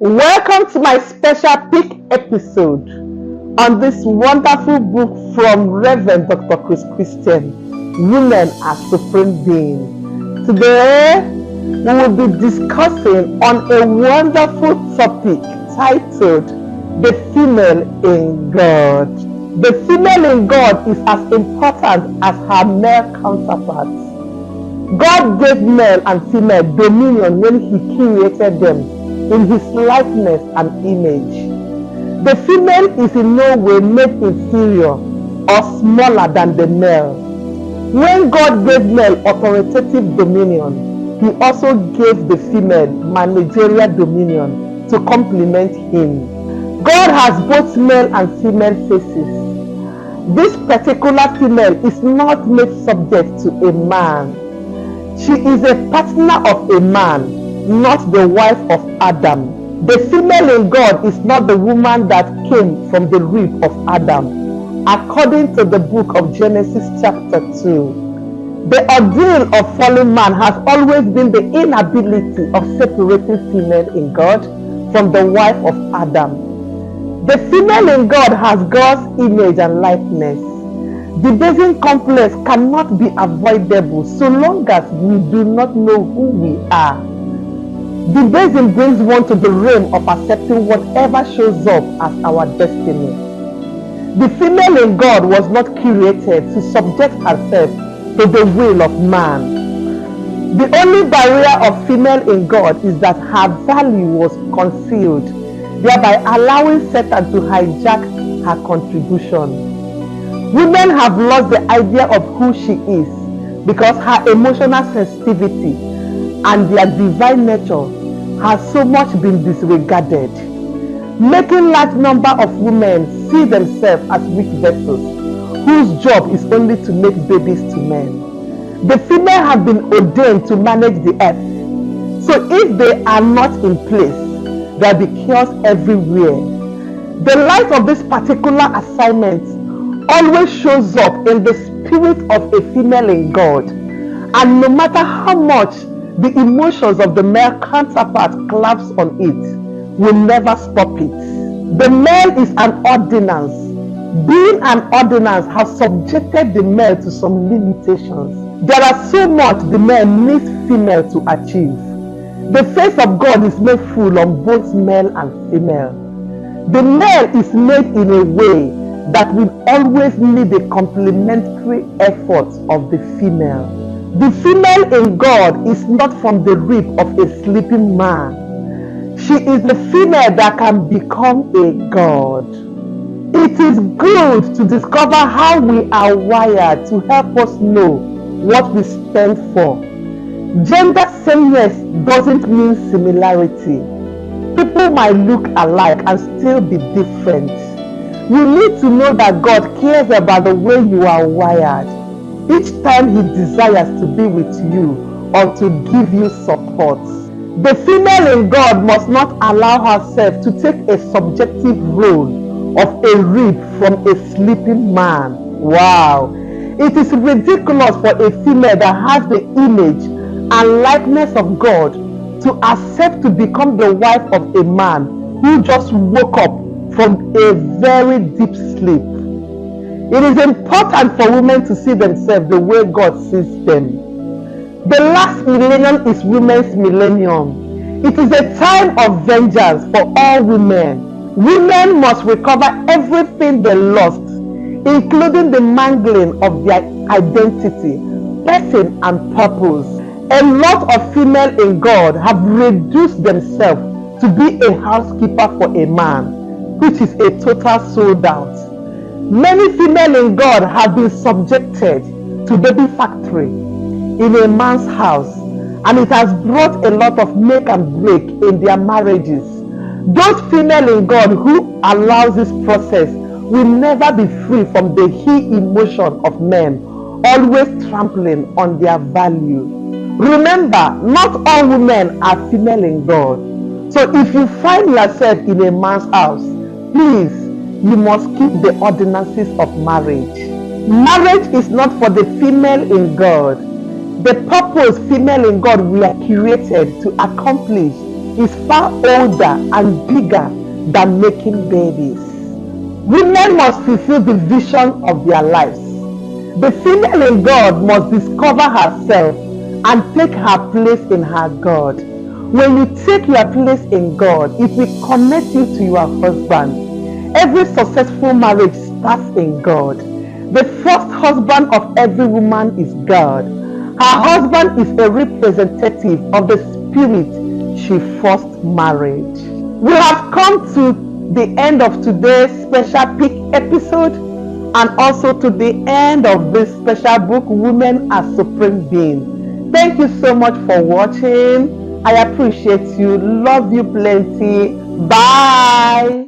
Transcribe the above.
Welcome to my special pick episode on this wonderful book from Reverend Dr. Chris Christian, Women as Supreme Being. Today, we will be discussing on a wonderful topic titled The Female in God. The female in God is as important as her male counterparts. God gave male and female dominion when He created them in His likeness and image. The female is in no way made inferior or smaller than the male. When God gave male authoritative dominion, He also gave the female managerial dominion to complement Him. God has both male and female faces. This particular female is not made subject to a man. She is a partner of a man, not the wife of Adam. The female in God is not the woman that came from the rib of Adam, according to the book of Genesis chapter 2. The ordeal of fallen man has always been the inability of separating female in God from the wife of Adam. The female in God has God's image and likeness. The basing complex cannot be avoidable so long as we do not know who we are. The basing brings one to the realm of accepting whatever shows up as our destiny. The female in God was not created to subject herself to the will of man. The only barrier of female in God is that her value was concealed, thereby allowing Satan to hijack her contribution. Women have lost the idea of who she is because her emotional sensitivity and their divine nature has so much been disregarded, making large number of women see themselves as weak vessels whose job is only to make babies to men. The female have been ordained to manage the earth, so if they are not in place, there will be chaos everywhere. The light of this particular assignment always shows up in the spirit of a female in God, and no matter how much the emotions of the male counterpart claps on it, will never stop it. The male is an ordinance. Being an ordinance has subjected the male to some limitations. There are so much the male needs female to achieve. The face of God is made full on both male and female. The male is made in a way that will always need the complementary efforts of the female. The female in God is not from the rib of a sleeping man. She is the female that can become a God. It is good to discover how we are wired to help us know what we stand for. Gender sameness doesn't mean similarity. People might look alike and still be different. You need to know that God cares about the way you are wired. Each time He desires to be with you or to give you support. The female in God must not allow herself to take a subjective role of a rib from a sleeping man. Wow! It is ridiculous for a female that has the image and likeness of God to accept to become the wife of a man who just woke up from a very deep sleep. It is important for women to see themselves the way God sees them. The last millennium is women's millennium. It is a time of vengeance for all women. Women must recover everything they lost, including the mangling of their identity, person, and purpose. A lot of female in God have reduced themselves to be a housekeeper for a man, which is a total sold out. Many female in God have been subjected to baby factory in a man's house, and it has brought a lot of make and break in their marriages. Those female in God who allows this process will never be free from the he emotion of men, always trampling on their value. Remember, not all women are female in God. So if you find yourself in a man's house, please, you must keep the ordinances of marriage. Marriage is not for the female in God. The purpose female in God we are created to accomplish is far older and bigger than making babies. Women must fulfill the vision of their lives. The female in God must discover herself and take her place in her God. When you take your place in God, it will connect you to your husband. Every successful marriage starts in God. The first husband of every woman is God. Her husband is a representative of the spirit she first married. We have come to the end of today's special pick episode and also to the end of this special book, Women as Supreme Being. Thank you so much for watching. I appreciate you. Love you plenty. Bye.